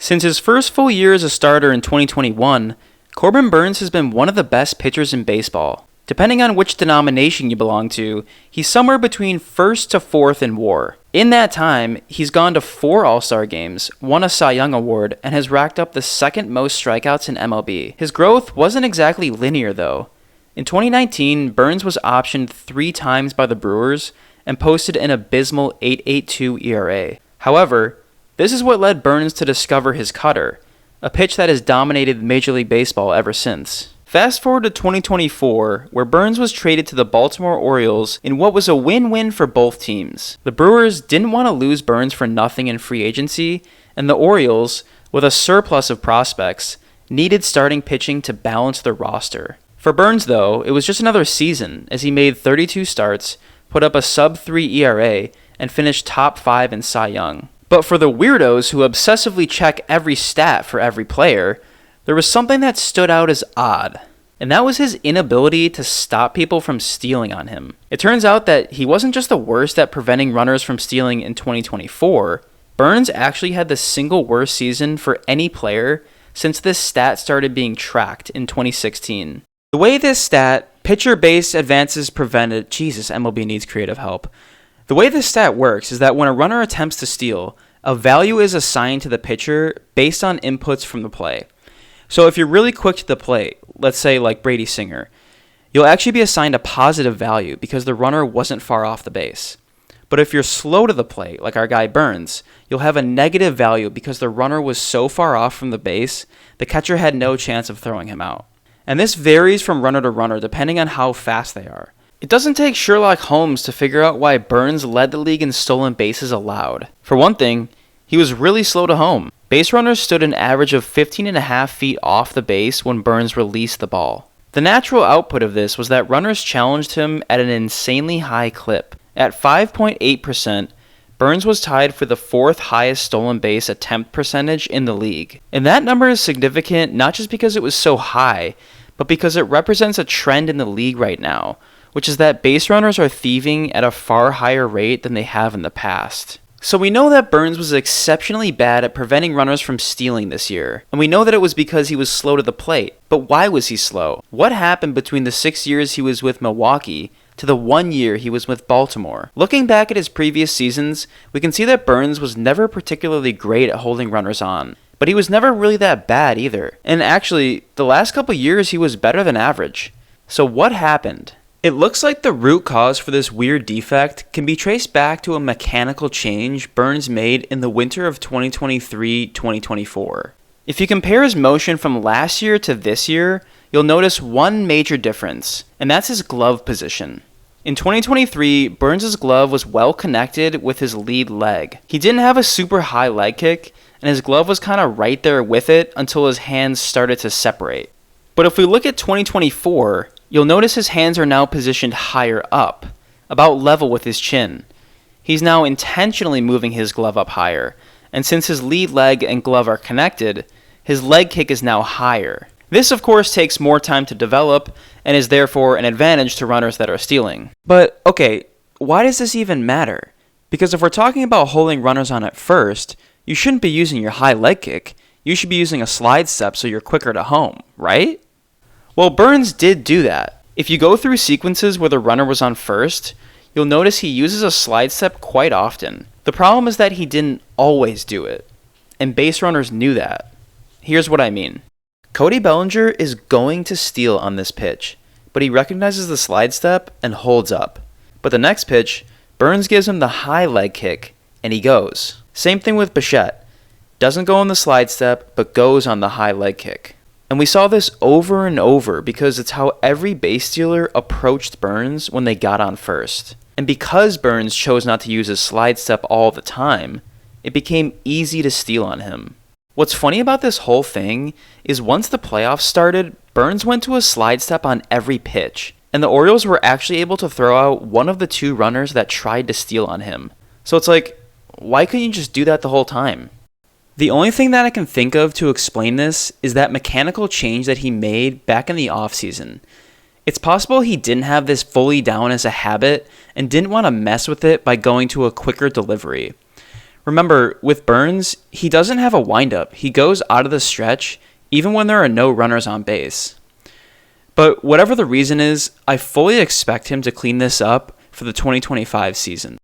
Since his first full year as a starter in 2021, Corbin Burnes has been one of the best pitchers in baseball. Depending on which denomination you belong to, he's somewhere between first to fourth in WAR. In that time, he's gone to 4 All-Star games, won a Cy Young Award, and has racked up the second most strikeouts in MLB. His growth wasn't exactly linear though. In 2019, Burnes was optioned 3 times by the Brewers and posted an abysmal 8.82 ERA. However, this is what led Burnes to discover his cutter, a pitch that has dominated Major League Baseball ever since. Fast forward to 2024, where Burnes was traded to the Baltimore Orioles in what was a win-win for both teams. The Brewers didn't want to lose Burnes for nothing in free agency, and the Orioles, with a surplus of prospects, needed starting pitching to balance their roster. For Burnes, though, it was just another season, as he made 32 starts, put up a sub-3 ERA, and finished top 5 in Cy Young. But for the weirdos who obsessively check every stat for every player, there was something that stood out as odd, and that was his inability to stop people from stealing on him. It turns out that he wasn't just the worst at preventing runners from stealing in 2024, Burnes actually had the single worst season for any player since this stat started being tracked in 2016. The way this stat, pitcher base advances prevented, Jesus, MLB needs creative help. The way this stat works is that when a runner attempts to steal, a value is assigned to the pitcher based on inputs from the play. So if you're really quick to the plate, let's say like Brady Singer, you'll actually be assigned a positive value because the runner wasn't far off the base. But if you're slow to the plate, like our guy Burnes, you'll have a negative value because the runner was so far off from the base, the catcher had no chance of throwing him out. And this varies from runner to runner depending on how fast they are. It doesn't take Sherlock Holmes to figure out why Burnes led the league in stolen bases allowed. For one thing, he was really slow to home. Base runners stood an average of 15.5 feet off the base when Burnes released the ball. The natural output of this was that runners challenged him at an insanely high clip. At 5.8%, Burnes was tied for the 4th highest stolen base attempt percentage in the league. And that number is significant not just because it was so high, but because it represents a trend in the league right now, which is that base runners are thieving at a far higher rate than they have in the past. So we know that Burnes was exceptionally bad at preventing runners from stealing this year, and we know that it was because he was slow to the plate. But why was he slow? What happened between the 6 years he was with Milwaukee to the 1 year he was with Baltimore? Looking back at his previous seasons, we can see that Burnes was never particularly great at holding runners on, but he was never really that bad either. And actually, the last couple years he was better than average. So what happened? It looks like the root cause for this weird defect can be traced back to a mechanical change Burnes made in the winter of 2023-2024. If you compare his motion from last year to this year, you'll notice one major difference, and that's his glove position. In 2023, Burnes' glove was well connected with his lead leg. He didn't have a super high leg kick, and his glove was kind of right there with it until his hands started to separate. But if we look at 2024, you'll notice his hands are now positioned higher up, about level with his chin. He's now intentionally moving his glove up higher, and since his lead leg and glove are connected, his leg kick is now higher. This of course takes more time to develop, and is therefore an advantage to runners that are stealing. But okay, why does this even matter? Because if we're talking about holding runners on at first, you shouldn't be using your high leg kick, you should be using a slide step so you're quicker to home, right? Well, Burnes did do that. If you go through sequences where the runner was on first, you'll notice he uses a slide step quite often. The problem is that he didn't always do it, and base runners knew that. Here's what I mean. Cody Bellinger is going to steal on this pitch, but he recognizes the slide step and holds up. But the next pitch, Burnes gives him the high leg kick, and he goes. Same thing with Bichette. Doesn't go on the slide step, but goes on the high leg kick. And we saw this over and over because it's how every base stealer approached Burnes when they got on first. And because Burnes chose not to use his slide step all the time, it became easy to steal on him. What's funny about this whole thing is once the playoffs started, Burnes went to a slide step on every pitch, and the Orioles were actually able to throw out one of the 2 runners that tried to steal on him. So it's like, why couldn't you just do that the whole time? The only thing that I can think of to explain this is that mechanical change that he made back in the offseason. It's possible he didn't have this fully down as a habit and didn't want to mess with it by going to a quicker delivery. Remember, with Burns, he doesn't have a windup. He goes out of the stretch even when there are no runners on base. But whatever the reason is, I fully expect him to clean this up for the 2025 season.